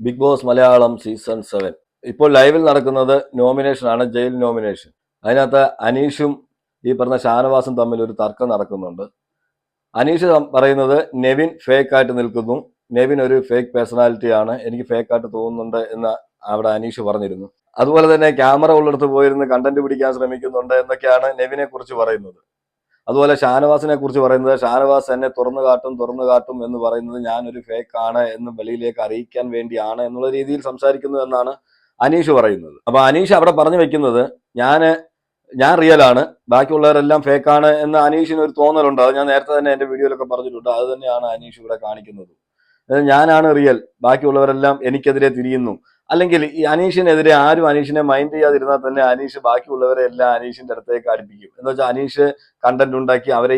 Big boss Malayalam season 7 ഇപ്പോൾ ലൈവിൽ നടക്കുന്നത് നോമിനേഷനാണ്, ജയിൽ നോമിനേഷൻ. അതിനകത്ത് അനീഷും ഈ പറഞ്ഞ ഷാനവാസും തമ്മിൽ ഒരു തർക്കം നടക്കുന്നുണ്ട്. അനീഷ് പറയുന്നത് നെവിൻ ഫേക്ക് ആയിട്ട് നിൽക്കുന്നു, നെവിൻ ഒരു ഫേക്ക് പേഴ്സണാലിറ്റി ആണ്, എനിക്ക് ഫേക്ക് ആയിട്ട് തോന്നുന്നുണ്ട് എന്ന് അവിടെ അനീഷ് പറഞ്ഞിരുന്നു. അതുപോലെ തന്നെ ക്യാമറ ഉള്ളിടത്ത് പോയിരുന്ന് കണ്ടന്റ് പിടിക്കാൻ ശ്രമിക്കുന്നുണ്ട് എന്നൊക്കെയാണ് നെവിനെ കുറിച്ച് പറയുന്നത്. അതുപോലെ ഷാനവാസിനെ കുറിച്ച് പറയുന്നത്, ഷാനവാസ് എന്നെ തുറന്നു കാട്ടും എന്ന് പറയുന്നത് ഞാനൊരു ഫേക്ക് ആണ് എന്ന് വെളിയിലേക്ക് അറിയിക്കാൻ വേണ്ടിയാണ് എന്നുള്ള രീതിയിൽ സംസാരിക്കുന്നു എന്നാണ് അനീഷ് പറയുന്നത്. അപ്പൊ അനീഷ് അവിടെ പറഞ്ഞു വെക്കുന്നത് ഞാൻ റിയൽ ആണ്, ബാക്കിയുള്ളവരെല്ലാം ഫേക്ക് ആണ് എന്ന് അനീഷിന് ഒരു തോന്നലുണ്ട്. അത് ഞാൻ നേരത്തെ തന്നെ എന്റെ വീഡിയോയിലൊക്കെ പറഞ്ഞിട്ടുണ്ട്. അത് തന്നെയാണ് അനീഷ് ഇവിടെ കാണിക്കുന്നത്. ഞാനാണ് റിയൽ, ബാക്കിയുള്ളവരെല്ലാം എനിക്കെതിരെ തിരിയുന്നു. അല്ലെങ്കിൽ ഈ അനീഷിനെതിരെ ആരും അനീഷിനെ മൈൻഡ് ചെയ്യാതിരുന്നാൽ തന്നെ അനീഷ് ബാക്കിയുള്ളവരെ എല്ലാം അനീഷിന്റെ അടുത്തേക്ക് അടുപ്പിക്കും. എന്ന് വെച്ചാൽ അനീഷ് കണ്ടന്റ് ഉണ്ടാക്കി അവരെ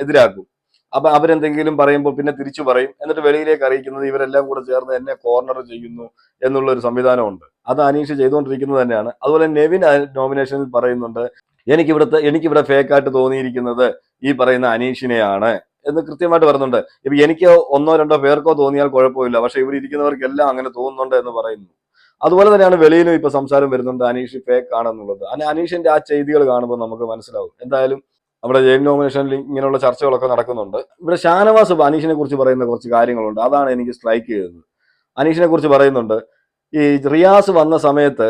എതിരാക്കും. അപ്പൊ അവരെന്തെങ്കിലും പറയുമ്പോൾ പിന്നെ തിരിച്ചു പറയും, എന്നിട്ട് വെളിയിലേക്ക് അറിയിക്കുന്നത് ഇവരെല്ലാം കൂടെ ചേർന്ന് എന്നെ കോർണർ ചെയ്യുന്നു എന്നുള്ള ഒരു സംവിധാനമുണ്ട്. അത് അനീഷ് ചെയ്തുകൊണ്ടിരിക്കുന്നത് തന്നെയാണ്. അതുപോലെ നെവിൻ നോമിനേഷനിൽ പറയുന്നുണ്ട്, എനിക്കിവിടെ ഫേക്കായിട്ട് തോന്നിയിരിക്കുന്നത് ഈ പറയുന്ന അനീഷിനെയാണ് എന്ന് കൃത്യമായിട്ട് പറയുന്നുണ്ട്. ഇപ്പൊ എനിക്ക് ഒന്നോ രണ്ടോ പേർക്കോ തോന്നിയാൽ കുഴപ്പമില്ല, പക്ഷെ ഇവിടെ ഇരിക്കുന്നവർക്കെല്ലാം അങ്ങനെ തോന്നുന്നുണ്ട് എന്ന് പറയുന്നു. അതുപോലെ തന്നെയാണ് വെളിയിലും ഇപ്പൊ സംസാരം വരുന്നുണ്ട് അനീഷ് ഫേക്ക് ആണെന്നുള്ളത്. അനീഷിന്റെ ആ ചെയ്തികൾ കാണുമ്പോൾ നമുക്ക് മനസ്സിലാവും. എന്തായാലും അവിടെ ജയിൽ നോമിനേഷനിൽ ഇങ്ങനെയുള്ള ചർച്ചകളൊക്കെ നടക്കുന്നുണ്ട്. ഇവിടെ ഷാനവാസ് അനീഷിനെ കുറിച്ച് പറയുന്ന കുറച്ച് കാര്യങ്ങളുണ്ട്, അതാണ് എനിക്ക് സ്ട്രൈക്ക് ചെയ്തത്. അനീഷിനെ കുറിച്ച് പറയുന്നുണ്ട്, ഈ റിയാസ് വന്ന സമയത്ത്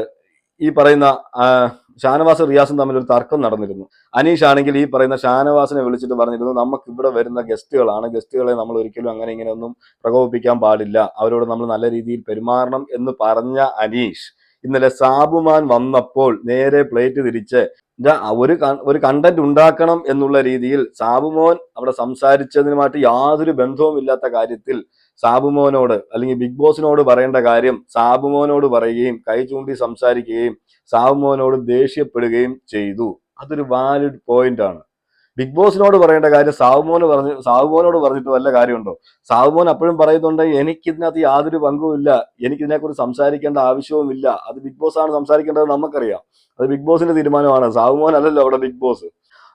ഈ പറയുന്ന ഷാനവാസ് റിയാസും തമ്മിൽ ഒരു തർക്കം നടന്നിരുന്നു. അനീഷ് ആണെങ്കിൽ ഈ പറയുന്ന ഷാനവാസിനെ വിളിച്ചിട്ട് പറഞ്ഞിരുന്നു, നമുക്ക് ഇവിടെ വരുന്ന ഗസ്റ്റുകളെ നമ്മൾ ഒരിക്കലും അങ്ങനെ ഇങ്ങനെ ഒന്നും പ്രകോപിപ്പിക്കാൻ പാടില്ല, അവരോട് നമ്മൾ നല്ല രീതിയിൽ പെരുമാറണം എന്ന് പറഞ്ഞ അനീഷ് ഇന്നലെ സാബുമാൻ വന്നപ്പോൾ നേരെ പ്ലേറ്റ് തിരിച്ച് ഒരു കണ്ടന്റ് ഉണ്ടാക്കണം എന്നുള്ള രീതിയിൽ സാബുമോൻ അവിടെ സംസാരിച്ചതിനുമായിട്ട് യാതൊരു ബന്ധവുമില്ലാത്ത കാര്യത്തിൽ സാബുമോനോട് അല്ലെങ്കിൽ ബിഗ് ബോസിനോട് പറയേണ്ട കാര്യം സാബുമോനോട് പറയുകയും കൈ ചൂണ്ടി സംസാരിക്കുകയും സാബുമോനോട് ദേഷ്യപ്പെടുകയും ചെയ്തു. അതൊരു വാലിഡ് പോയിന്റ് ആണ്. ബിഗ് ബോസിനോട് പറയേണ്ട കാര്യം സാബുമോനോട് പറഞ്ഞിട്ട് വല്ല കാര്യമുണ്ടോ? സാബുമോൻ അപ്പോഴും പറയുന്നുണ്ട്, എനിക്കിതിനകത്ത് യാതൊരു പങ്കുമില്ല, എനിക്കിതിനെക്കുറിച്ച് സംസാരിക്കേണ്ട ആവശ്യവുമില്ല, അത് ബിഗ് ബോസ് ആണ് സംസാരിക്കേണ്ടത്, നമുക്കറിയാം, അത് ബിഗ് ബോസിന്റെ തീരുമാനമാണ്, സാബുമോൻ അല്ലല്ലോ അവിടെ ബിഗ് ബോസ്.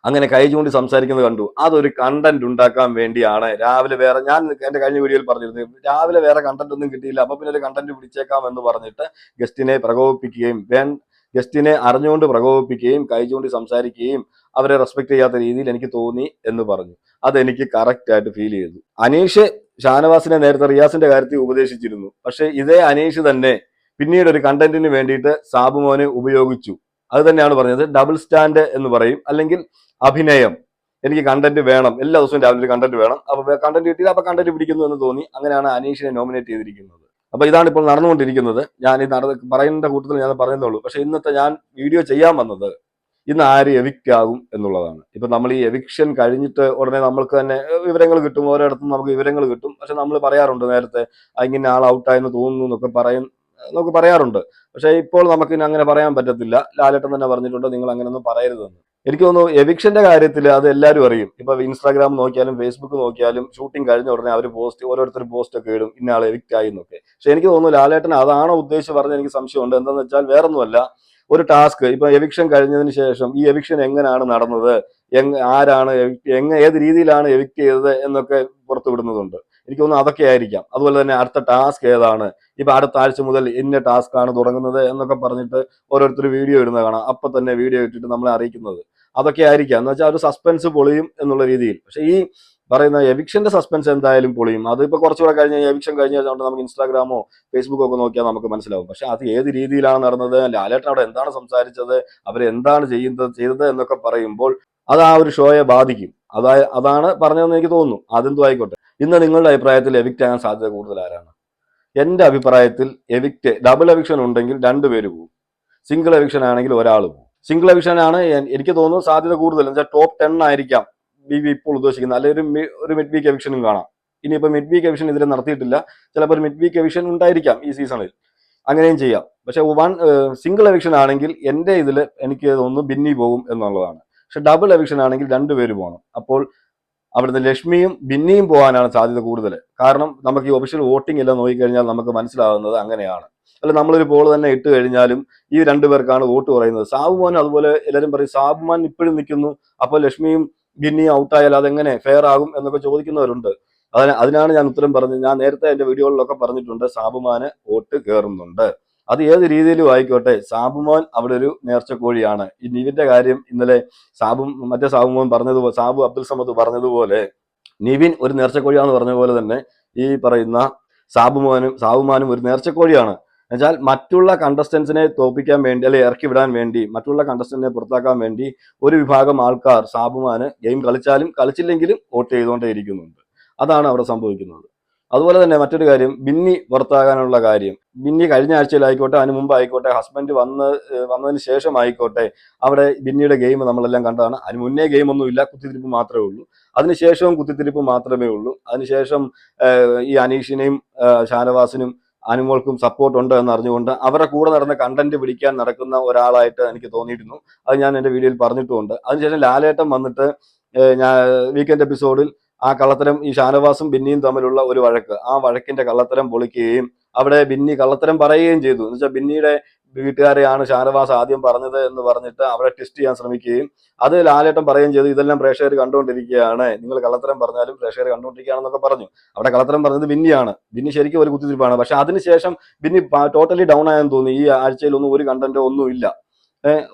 അങ്ങനെ കൈ ചൂണ്ടി സംസാരിക്കുന്നത് കണ്ടു. അതൊരു കണ്ടന്റ് ഉണ്ടാക്കാൻ വേണ്ടിയാണ്. രാവിലെ വേറെ, ഞാൻ എന്റെ കഴിഞ്ഞ വീഡിയോയിൽ പറഞ്ഞിരുന്നു, രാവിലെ വേറെ കണ്ടന്റ് ഒന്നും കിട്ടിയില്ല, അപ്പൊ പിന്നെ ഒരു കണ്ടന്റ് പിടിച്ചേക്കാം എന്ന് പറഞ്ഞിട്ട് ഗസ്റ്റിനെ അറിഞ്ഞുകൊണ്ട് പ്രകോപിപ്പിക്കുകയും കൈ ചൂണ്ടി സംസാരിക്കുകയും അവരെ റെസ്പെക്ട് ചെയ്യാത്ത രീതിയിൽ എനിക്ക് തോന്നി എന്ന് പറഞ്ഞു. അതെനിക്ക് കറക്റ്റ് ആയിട്ട് ഫീൽ ചെയ്തു. അനീഷ് ഷാനവാസിനെ നേരത്തെ റിയാസിന്റെ കാര്യത്തിൽ ഉപദേശിച്ചിരുന്നു, പക്ഷെ ഇതേ അനീഷ് തന്നെ പിന്നീട് ഒരു കണ്ടന്റിന് വേണ്ടിയിട്ട് സാബുമോനെ ഉപയോഗിച്ചു. അത് തന്നെയാണ് പറഞ്ഞത്, ഡബിൾ സ്റ്റാൻഡ് എന്ന് പറയും, അല്ലെങ്കിൽ അഭിനയം. എനിക്ക് കണ്ടന്റ് വേണം, എല്ലാ ദിവസവും രാവിലെ ഒരു കണ്ടന്റ് വേണം, അപ്പൊ കണ്ടന്റ് കിട്ടിയില്ല, അപ്പൊ കണ്ടന്റ് പിടിക്കുന്നു എന്ന് തോന്നി. അങ്ങനെയാണ് അനീഷിനെ നോമിനേറ്റ് ചെയ്തിരിക്കുന്നത്. അപ്പൊ ഇതാണ് ഇപ്പോൾ നടന്നുകൊണ്ടിരിക്കുന്നത്. ഞാൻ ഈ പറയുന്ന കൂട്ടത്തിൽ ഞാൻ പറയുന്നുള്ളൂ. പക്ഷെ ഇന്നത്തെ ഞാൻ വീഡിയോ ചെയ്യാൻ വന്നത്, ഇന്ന് ആര് എവിക്റ്റ് ആകും എന്നുള്ളതാണ്. ഇപ്പൊ നമ്മൾ ഈ എവിക്ഷൻ കഴിഞ്ഞിട്ട് ഉടനെ നമ്മൾക്ക് തന്നെ വിവരങ്ങൾ കിട്ടും, ഓരോയിടത്തും നമുക്ക് വിവരങ്ങൾ കിട്ടും. പക്ഷെ നമ്മൾ പറയാറുണ്ട് നേരത്തെ, ഇങ്ങനെ ആൾ ഔട്ടായെന്ന് തോന്നുന്നു എന്നൊക്കെ നമുക്ക് പറയാറുണ്ട്. പക്ഷെ ഇപ്പോൾ നമുക്ക് അങ്ങനെ പറയാൻ പറ്റത്തില്ല. ലാലേട്ടൻ തന്നെ പറഞ്ഞിട്ടുണ്ട്, നിങ്ങൾ അങ്ങനെയൊന്നും പറയരുതെന്ന്. എനിക്ക് തോന്നുന്നു എവിക്ഷന്റെ കാര്യത്തിൽ അത് എല്ലാവരും അറിയും. ഇപ്പൊ ഇൻസ്റ്റാഗ്രാം നോക്കിയാലും ഫേസ്ബുക്ക് നോക്കിയാലും ഷൂട്ടിംഗ് കഴിഞ്ഞ ഉടനെ അവർ ഓരോരുത്തർ പോസ്റ്റ് ഒക്കെ ഇടും, ഇന്ന ആൾ എവിക്റ്റ് ആയി എന്നൊക്കെ. പക്ഷെ എനിക്ക് തോന്നുന്നു ലാലേട്ടൻ അതാണോ ഉദ്ദേശിച്ച് പറഞ്ഞത് എനിക്ക് സംശയമുണ്ട്. എന്താണെന്ന് വെച്ചാൽ വേറൊന്നുമല്ല, ഒരു ടാസ്ക് ഇപ്പൊ എവിക്ഷൻ കഴിഞ്ഞതിന് ശേഷം ഈ എവിക്ഷൻ എങ്ങനെയാണ് നടന്നത്, ആരാണ് ഏത് രീതിയിലാണ് എവിക്റ്റ് ചെയ്തത് എന്നൊക്കെ പുറത്തു വിടുന്നതുണ്ട്. എനിക്ക് തോന്നുന്നു അതൊക്കെ ആയിരിക്കാം. അതുപോലെ തന്നെ അടുത്ത ടാസ്ക് ഏതാണ്, ഇപ്പൊ അടുത്ത ആഴ്ച മുതൽ ഇന്ന ടാസ്ക് ആണ് തുടങ്ങുന്നത് എന്നൊക്കെ പറഞ്ഞിട്ട് ഓരോരുത്തർ വീഡിയോ ഇടുന്ന കാണാം. അപ്പൊ തന്നെ വീഡിയോ ഇട്ടിട്ട് നമ്മളെ അറിയിക്കുന്നത് അതൊക്കെ ആയിരിക്കാം. എന്ന് വെച്ചാൽ ഒരു സസ്പെൻസ് പൊളിയും എന്നുള്ള രീതിയിൽ. പക്ഷെ ഈ പറയുന്ന എവിക്ഷന്റെ സസ്പെൻസ് എന്തായാലും പൊളിയും. അതിപ്പോ കുറച്ചുകൂടെ കഴിഞ്ഞ് എവിക്ഷൻ കഴിഞ്ഞ നമുക്ക് ഇൻസ്റ്റാഗ്രാമോ ഫേസ്ബുക്കോ ഒക്കെ നോക്കിയാൽ നമുക്ക് മനസ്സിലാവും. പക്ഷെ അത് ഏത് രീതിയിലാണ് നടന്നത്, ലാലേട്ടൻ അവിടെ എന്താണ് സംസാരിച്ചത്, അവരെന്താണ് ചെയ്തത് എന്നൊക്കെ പറയുമ്പോൾ അത് ആ ഒരു ഷോയെ ബാധിക്കും. അതാണ് പറഞ്ഞതെന്ന് എനിക്ക് തോന്നുന്നു. അതെന്തോ ആയിക്കോട്ടെ. ഇന്ന് നിങ്ങളുടെ അഭിപ്രായത്തിൽ എവിക്റ്റ് ആകാൻ സാധ്യത കൂടുതൽ ആരാണ്? എന്റെ അഭിപ്രായത്തിൽ ഡബിൾ എവിക്ഷൻ ഉണ്ടെങ്കിൽ രണ്ടുപേര് പോകും, സിംഗിൾ എവിക്ഷൻ ആണെങ്കിൽ ഒരാൾ പോകും. സിംഗിൾ എവിക്ഷൻ ആണ് എനിക്ക് തോന്നുന്നു സാധ്യത കൂടുതൽ. എന്ന് വെച്ചാൽ ടോപ്പ് 10 ആയിരിക്കാം ഇപ്പോൾ ഉദ്ദേശിക്കുന്നത്, അല്ലെങ്കിൽ ഒരു മിഡ് വീക്ക് എവിക്ഷനും കാണാം. ഇനിയിപ്പോൾ മിഡ് വീക്ക് എവിക്ഷൻ ഇതിൽ നടത്തിയിട്ടില്ല, ചിലപ്പോൾ ഒരു മിഡ് വീക്ക് എവിക്ഷൻ ഉണ്ടായിരിക്കാം ഈ സീസണിൽ, അങ്ങനെയും ചെയ്യാം. പക്ഷെ സിംഗിൾ എവിക്ഷൻ ആണെങ്കിൽ എന്റെ ഇതിൽ എനിക്ക് തോന്നുന്നു ബിന്നി പോകും എന്നുള്ളതാണ്. പക്ഷെ ഡബിൾ എവിക്ഷൻ ആണെങ്കിൽ രണ്ടുപേര് പോകണം. അപ്പോൾ അവിടുന്ന് ലക്ഷ്മിയും ബിന്നിയും പോകാനാണ് സാധ്യത കൂടുതൽ. കാരണം നമുക്ക് ഈ ഒഫീഷ്യൽ വോട്ടിംഗ് എല്ലാം നോക്കിക്കഴിഞ്ഞാൽ നമുക്ക് മനസ്സിലാകുന്നത് അങ്ങനെയാണ്. അല്ല, നമ്മളൊരു പോൾ തന്നെ ഇട്ട് കഴിഞ്ഞാലും ഈ രണ്ടുപേർക്കാണ് വോട്ട് പറയുന്നത്. സാബുമാൻ അതുപോലെ എല്ലാവരും പറയും സാബുമാൻ ഇപ്പോഴും നിൽക്കുന്നു, അപ്പോൾ ലക്ഷ്മിയും ബിന്നിയും ഔട്ടായാൽ അതെങ്ങനെ ഫെയർ ആകും എന്നൊക്കെ ചോദിക്കുന്നവരുണ്ട്. അതിനാണ് ഞാൻ ഉത്തരം പറഞ്ഞത്. ഞാൻ നേരത്തെ എന്റെ വീഡിയോകളിലൊക്കെ പറഞ്ഞിട്ടുണ്ട്, സാബുമാന് വോട്ട് കയറുന്നുണ്ട്. അത് ഏത് രീതിയിലും ആയിക്കോട്ടെ, സാബുമോൻ അവിടെ ഒരു നേർച്ചക്കോഴിയാണ്. ഈ നിവിന്റെ കാര്യം ഇന്നലെ മറ്റേ സാബുമോൻ പറഞ്ഞതുപോലെ, സാബു അബ്ദുൽ സമദ് പറഞ്ഞതുപോലെ നിവിൻ ഒരു നേർച്ചക്കോഴിയാന്ന് പറഞ്ഞ പോലെ തന്നെ ഈ പറയുന്ന സാബുമാനും ഒരു നേർച്ചക്കോഴിയാണ്. എന്നുവെച്ചാൽ മറ്റുള്ള കണ്ടസ്റ്റൻസിനെ തോപ്പിക്കാൻ വേണ്ടി, അല്ലെ ഇറക്കി വിടാൻ വേണ്ടി, മറ്റുള്ള കണ്ടസ്റ്റന്റിനെ പുറത്താക്കാൻ വേണ്ടി ഒരു വിഭാഗം ആൾക്കാർ സാബുമാന് ഗെയിം കളിച്ചാലും കളിച്ചില്ലെങ്കിലും വോട്ട് ചെയ്തുകൊണ്ടേ ഇരിക്കുന്നുണ്ട്. അതാണ് അവിടെ സംഭവിക്കുന്നത്. അതുപോലെ തന്നെ മറ്റൊരു കാര്യം, ബിന്നി പുറത്താകാനുള്ള കാര്യം. ബിന്നി കഴിഞ്ഞ ആഴ്ചയിലായിക്കോട്ടെ, അതിന് മുമ്പ് ആയിക്കോട്ടെ, ഹസ്ബൻഡ് വന്നതിന് ശേഷം ആയിക്കോട്ടെ, അവിടെ ബിന്നിയുടെ ഗെയിം നമ്മളെല്ലാം കണ്ടതാണ്. അതിന് മുന്നേ ഗെയിം ഒന്നുമില്ല, കുത്തിത്തിരിപ്പ് മാത്രമേ ഉള്ളൂ. അതിനുശേഷവും കുത്തിത്തിരിപ്പ് മാത്രമേ ഉള്ളൂ. അതിനുശേഷം ഈ അനീഷിനെയും ഷാനവാസിനും അനുമോൾക്കും സപ്പോർട്ട് ഉണ്ട് എന്ന് അറിഞ്ഞുകൊണ്ട് അവരുടെ കൂടെ നടന്ന കണ്ടന്റ് പിടിക്കാൻ നടക്കുന്ന ഒരാളായിട്ട് എനിക്ക് തോന്നിയിരുന്നു. അത് ഞാൻ എൻ്റെ വീഡിയോയിൽ പറഞ്ഞിട്ടുമുണ്ട്. അതിനുശേഷം ലാലേട്ടൻ വന്നിട്ട് ഞാൻ വീക്കെൻഡ് എപ്പിസോഡിൽ ആ കള്ളത്തരം, ഈ ഷാനവാസും ബിന്നിയും തമ്മിലുള്ള ഒരു വഴക്ക്, ആ വഴക്കിന്റെ കള്ളത്തരം പൊളിക്കുകയും അവിടെ ബിന്നി കള്ളത്തരം പറയുകയും ചെയ്തു. എന്ന് വെച്ചാൽ ബിന്നിയുടെ വീട്ടുകാരെയാണ് ഷാനവാസ് ആദ്യം പറഞ്ഞത് എന്ന് പറഞ്ഞിട്ട് അവരെ ടെസ്റ്റ് ചെയ്യാൻ ശ്രമിക്കുകയും അത് ലാലേട്ടൻ പറയുകയും ചെയ്തു, ഇതെല്ലാം പ്രേക്ഷകർ കണ്ടുകൊണ്ടിരിക്കുകയാണ്, നിങ്ങൾ കള്ളത്തരം പറഞ്ഞാലും പ്രേക്ഷകർ കണ്ടുകൊണ്ടിരിക്കുകയാണെന്നൊക്കെ പറഞ്ഞു. അവിടെ കള്ളത്തരം പറഞ്ഞത് ബിന്നിയാണ്. ബിന്നി ശരിക്കും ഒരു കുത്തിത്തിരിപ്പാണ്. പക്ഷെ അതിനുശേഷം ബിന്നി ടോട്ടലി ഡൗൺ ആയെന്ന് തോന്നി. ഈ ആഴ്ചയിലൊന്നും ഒരു കണ്ടന്റോ ഒന്നുമില്ല,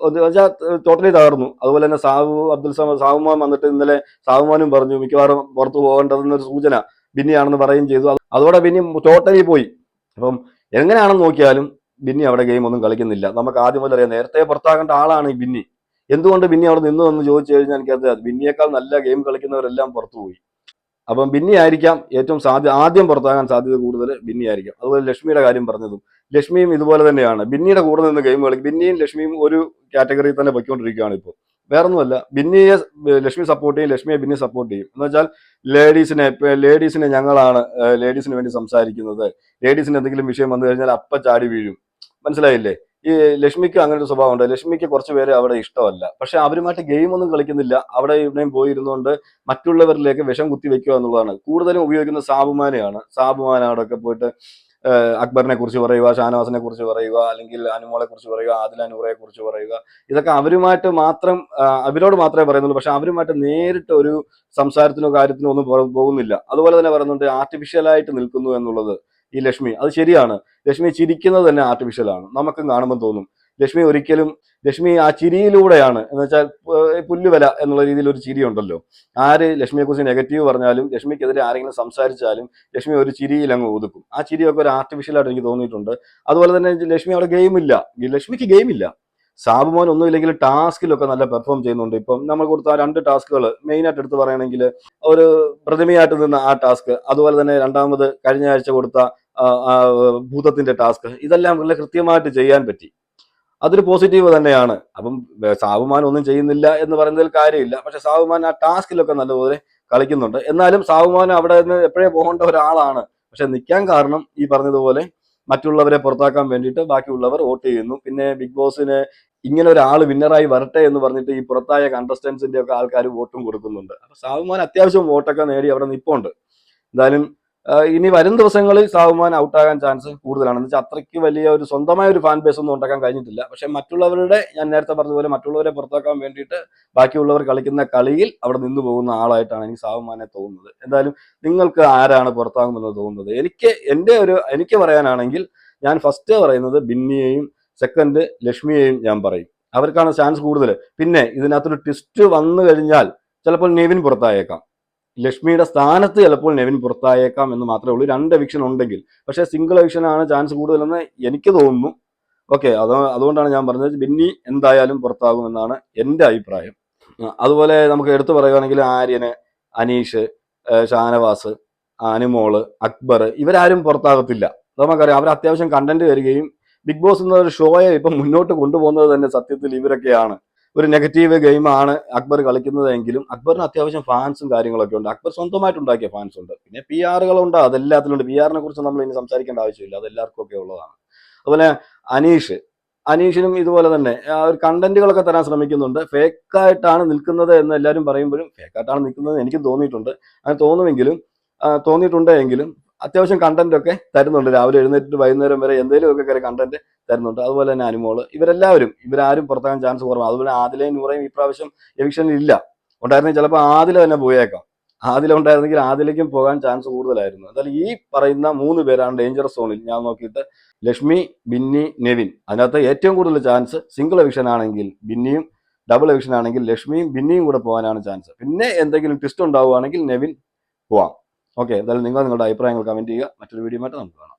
ടോട്ടലി തകർന്നു. അതുപോലെ തന്നെ സാബുമാൻ വന്നിട്ട് ഇന്നലെ സാബുമാനും പറഞ്ഞു മിക്കവാറും പുറത്തു പോകേണ്ടതെന്നൊരു സൂചന ബിന്നിയാണെന്ന് പറയുകയും ചെയ്തു. അതോടെ ബിന്നി ടോട്ടലി പോയി. അപ്പം എങ്ങനെയാണെന്ന് നോക്കിയാലും ബിന്നി അവിടെ ഗെയിം ഒന്നും കളിക്കുന്നില്ല. നമുക്ക് ആദ്യം മുതൽ അറിയാം, നേരത്തെ പുറത്താകേണ്ട ആളാണ് ഈ ബിന്നി. എന്തുകൊണ്ട് ബിന്നി അവിടെ നിന്നു എന്ന് ചോദിച്ചു കഴിഞ്ഞാൽ എനിക്കറിയാം, ബിന്നിയേക്കാൾ നല്ല ഗെയിം കളിക്കുന്നവരെല്ലാം പുറത്തുപോയി. അപ്പം ബിന്നി ആയിരിക്കാം ഏറ്റവും ആദ്യം പുറത്താകാൻ സാധ്യത കൂടുതൽ ബിന്നി ആയിരിക്കാം. അതുപോലെ ലക്ഷ്മിയുടെ കാര്യം പറഞ്ഞതും, ലക്ഷ്മിയും ഇതുപോലെ തന്നെയാണ്. ബിന്നിയുടെ കൂടെ നിന്ന് ഗെയിം കളിക്കും. ബിന്നിയും ലക്ഷ്മിയും ഒരു കാറ്റഗറിയിൽ തന്നെ പൊയ്ക്കൊണ്ടിരിക്കുകയാണ് ഇപ്പോൾ. വേറൊന്നുമല്ല, ബിന്നിയെ ലക്ഷ്മി സപ്പോർട്ട് ചെയ്യും, ലക്ഷ്മിയെ ബിന്നി സപ്പോർട്ട് ചെയ്യും. എന്ന് വെച്ചാൽ ലേഡീസിനെ ഞങ്ങളാണ് ലേഡീസിന് വേണ്ടി സംസാരിക്കുന്നത്, ലേഡീസിന് എന്തെങ്കിലും വിഷയം വന്നു കഴിഞ്ഞാൽ അപ്പ ചാടി വീഴും. മനസ്സിലായില്ലേ? ഈ ലക്ഷ്മിക്ക് അങ്ങനെ ഒരു സ്വഭാവം ഉണ്ട്. ലക്ഷ്മിക്ക് കുറച്ച് പേരെ അവിടെ ഇഷ്ടമല്ല, പക്ഷെ അവരുമായിട്ട് ഗെയിം ഒന്നും കളിക്കുന്നില്ല. അവിടെ ഇവിടെയും പോയിരുന്നുകൊണ്ട് മറ്റുള്ളവരിലേക്ക് വിഷം കുത്തി വെക്കുക എന്നുള്ളതാണ്. കൂടുതലും ഉപയോഗിക്കുന്നത് സാബുമാനെയാണ്. സാബുമാനോടൊക്കെ പോയിട്ട് അക്ബറിനെ കുറിച്ച് പറയുക, ഷാനവാസിനെ കുറിച്ച് പറയുക, അല്ലെങ്കിൽ അനുമോളെ കുറിച്ച് പറയുക, ആദില നൂറയെ കുറിച്ച് പറയുക. ഇതൊക്കെ അവരോട് മാത്രമേ പറയുന്നുള്ളൂ. പക്ഷെ അവരുമായിട്ട് നേരിട്ട് ഒരു സംസാരത്തിനോ കാര്യത്തിനോ ഒന്നും പോകുന്നില്ല. അതുപോലെ തന്നെ പറയുന്നുണ്ട് ആർട്ടിഫിഷ്യലായിട്ട് നിൽക്കുന്നു എന്നുള്ളത് ഈ ലക്ഷ്മി. അത് ശരിയാണ്. ലക്ഷ്മി ചിരിക്കുന്നത് തന്നെ ആർട്ടിഫിഷ്യലാണ്, നമുക്കും കാണുമ്പോൾ തോന്നും. ലക്ഷ്മി ആ ചിരിയിലൂടെയാണ്, എന്ന് വെച്ചാൽ പുല്ലുവില എന്നുള്ള രീതിയിൽ ഒരു ചിരി ഉണ്ടല്ലോ. ആര് ലക്ഷ്മിയെ കുറിച്ച് നെഗറ്റീവ് പറഞ്ഞാലും, ലക്ഷ്മിക്കെതിരെ ആരെങ്കിലും സംസാരിച്ചാലും ലക്ഷ്മി ഒരു ചിരിയിൽ അങ്ങ് ഒതുക്കും. ആ ചിരിയൊക്കെ ഒരു ആർട്ടിഫിഷ്യലായിട്ട് എനിക്ക് തോന്നിയിട്ടുണ്ട്. അതുപോലെ തന്നെ ലക്ഷ്മി അവിടെ ലക്ഷ്മിക്ക് ഗെയിമില്ല. സാബുമോൻ ഒന്നുമില്ലെങ്കിൽ ടാസ്കിലൊക്കെ നല്ല പെർഫോം ചെയ്യുന്നുണ്ട്. ഇപ്പം നമ്മൾ കൊടുത്ത ആ 2 ടാസ്കുകൾ മെയിനായിട്ട് എടുത്ത് പറയുകയാണെങ്കിൽ, ഒരു പ്രതിമയായിട്ട് നിന്ന ആ ടാസ്ക്, അതുപോലെ തന്നെ രണ്ടാമത് കഴിഞ്ഞ ആഴ്ച കൊടുത്ത ഭൂതത്തിന്റെ ടാസ്ക്, ഇതെല്ലാം വളരെ കൃത്യമായിട്ട് ചെയ്യാൻ പറ്റി. അതൊരു പോസിറ്റീവ് തന്നെയാണ്. അപ്പം സാബുമാൻ ഒന്നും ചെയ്യുന്നില്ല എന്ന് പറയുന്നതിൽ കാര്യമില്ല. പക്ഷെ സാബുമാൻ ആ ടാസ്കിലൊക്കെ നല്ലപോലെ കളിക്കുന്നുണ്ട്. എന്നാലും സാബുമാൻ അവിടെ നിന്ന് എപ്പോഴേ പോകേണ്ട ഒരാളാണ്. പക്ഷെ നിൽക്കാൻ കാരണം ഈ പറഞ്ഞതുപോലെ മറ്റുള്ളവരെ പുറത്താക്കാൻ വേണ്ടിയിട്ട് ബാക്കിയുള്ളവർ വോട്ട് ചെയ്യുന്നു. പിന്നെ ബിഗ് ബോസിന് ഇങ്ങനെ ഒരാൾ വിന്നറായി വരട്ടെ എന്ന് പറഞ്ഞിട്ട് ഈ പുറത്തായ കണ്ടസ്റ്റൻസിന്റെ ഒക്കെ ആൾക്കാർ വോട്ടും കൊടുക്കുന്നുണ്ട്. അപ്പൊ സാബുമാൻ അത്യാവശ്യം വോട്ടൊക്കെ നേടി അവിടെ നിൽപ്പുണ്ട്. എന്തായാലും ഇനി വരും ദിവസങ്ങളിൽ സാബുമാൻ ഔട്ടാകാൻ ചാൻസ് കൂടുതലാണ്. എന്ന് വെച്ചാൽ അത്രയ്ക്ക് വലിയ ഒരു സ്വന്തമായ ഒരു ഫാൻ ബേസ് ഒന്നും ഉണ്ടാക്കാൻ കഴിഞ്ഞിട്ടില്ല. പക്ഷെ മറ്റുള്ളവരുടെ, ഞാൻ നേരത്തെ പറഞ്ഞതുപോലെ മറ്റുള്ളവരെ പുറത്താക്കാൻ വേണ്ടിയിട്ട് ബാക്കിയുള്ളവർ കളിക്കുന്ന കളിയിൽ അവിടെ നിന്ന് പോകുന്ന ആളായിട്ടാണ് എനിക്ക് സാബുമാനെ തോന്നുന്നത്. എന്തായാലും നിങ്ങൾക്ക് ആരാണ് പുറത്താകുമെന്ന് തോന്നുന്നത്? എനിക്ക് പറയാനാണെങ്കിൽ ഞാൻ ഫസ്റ്റ് പറയുന്നത് ബിന്നിയെയും, സെക്കൻഡ് ലക്ഷ്മിയെയും ഞാൻ പറയും. അവർക്കാണ് ചാൻസ് കൂടുതൽ. പിന്നെ ഇതിനകത്തൊരു ട്വിസ്റ്റ് വന്നു കഴിഞ്ഞാൽ ചിലപ്പോൾ നെവിൻ പുറത്തായേക്കാം. ലക്ഷ്മിയുടെ സ്ഥാനത്ത് ചിലപ്പോൾ നെവിൻ പുറത്തായേക്കാം എന്ന് മാത്രമേ ഉള്ളൂ, 2 എവിക്ഷൻ ഉണ്ടെങ്കിൽ. പക്ഷേ സിംഗിൾ എവിക്ഷൻ ആണ് ചാൻസ് കൂടുതലെന്ന് എനിക്ക് തോന്നുന്നു. ഓക്കെ, അതുകൊണ്ടാണ് ഞാൻ പറഞ്ഞത് ബിന്നി എന്തായാലും പുറത്താകുമെന്നാണ് എൻ്റെ അഭിപ്രായം. അതുപോലെ നമുക്ക് എടുത്തു പറയുകയാണെങ്കിൽ ആര്യന്, അനീഷ്, ഷാനവാസ്, അനുമോള്, അക്ബർ, ഇവരാരും പുറത്താകത്തില്ല. നമുക്കറിയാം, അവർ അത്യാവശ്യം കണ്ടന്റ് വരികയും ബിഗ് ബോസ് എന്നൊരു ഷോയെ ഇപ്പം മുന്നോട്ട് കൊണ്ടുപോകുന്നത് തന്നെ സത്യത്തിൽ ഇവരൊക്കെയാണ്. ഒരു നെഗറ്റീവ് ഗെയിമാണ് അക്ബർ കളിക്കുന്നതെങ്കിലും അക്ബറിന് അത്യാവശ്യം ഫാൻസും കാര്യങ്ങളൊക്കെ ഉണ്ട്. അക്ബർ സ്വന്തമായിട്ടുണ്ടാക്കിയ ഫാൻസ് ഉണ്ട്. പിന്നെ PR-കളുണ്ട്, അതെല്ലാത്തിലും ഉണ്ട്. PR-നെ കുറിച്ച് നമ്മൾ ഇനി സംസാരിക്കേണ്ട ആവശ്യമില്ല, അതെല്ലാവർക്കും ഒക്കെ ഉള്ളതാണ്. അതുപോലെ അനീഷിനും ഇതുപോലെ തന്നെ ഒരു കണ്ടന്റുകളൊക്കെ തരാൻ ശ്രമിക്കുന്നുണ്ട്. ഫേക്കായിട്ടാണ് നിൽക്കുന്നത് എന്ന് എല്ലാവരും പറയുമ്പോഴും ഫേക്കായിട്ടാണ് നിൽക്കുന്നത് എനിക്ക് അങ്ങനെ തോന്നിയിട്ടുണ്ടെങ്കിലും അത്യാവശ്യം കണ്ടന്റ് ഒക്കെ തരുന്നുണ്ട്. രാവിലെ എഴുന്നേറ്റ് വൈകുന്നേരം വരെ എന്തെങ്കിലുമൊക്കെ കയറി കണ്ടന്റ് തരുന്നുണ്ട്. അതുപോലെ തന്നെ അനുമോള്, ഇവരാരും പുറത്താകാൻ ചാൻസ് കുറവാണ്. അതുപോലെ ആദിലയും നൂറയും ഇപ്രാവശ്യം എവിക്ഷനിൽ ഇല്ല. ഉണ്ടായിരുന്നെങ്കിൽ ചിലപ്പോൾ ആദില തന്നെ പോയേക്കാം. ആദിലുണ്ടായിരുന്നെങ്കിൽ ആദിലേക്കും പോകാൻ ചാൻസ് കൂടുതലായിരുന്നു. എന്തായാലും ഈ പറയുന്ന 3 പേരാണ് ഡേഞ്ചറസ് സോണിൽ. ഞാൻ നോക്കിയിട്ട് ലക്ഷ്മി, ബിന്നി, നെവിൻ. അതിനകത്ത് ഏറ്റവും കൂടുതൽ ചാൻസ് സിംഗിൾ എവിക്ഷൻ ആണെങ്കിൽ ബിന്നിയും, ഡബിൾ എവിക്ഷൻ ആണെങ്കിൽ ലക്ഷ്മിയും ബിന്നിയും കൂടെ പോകാനാണ് ചാൻസ്. പിന്നെ എന്തെങ്കിലും ട്വിസ്റ്റ് ഉണ്ടാവുകയാണെങ്കിൽ നെവിൻ പോവാം. ഓക്കെ, എന്തായാലും നിങ്ങൾ നിങ്ങളുടെ അഭിപ്രായങ്ങൾ കമന്റ് ചെയ്യുക. മറ്റൊരു വീഡിയോ ആയിട്ട് നമുക്ക് കാണാം.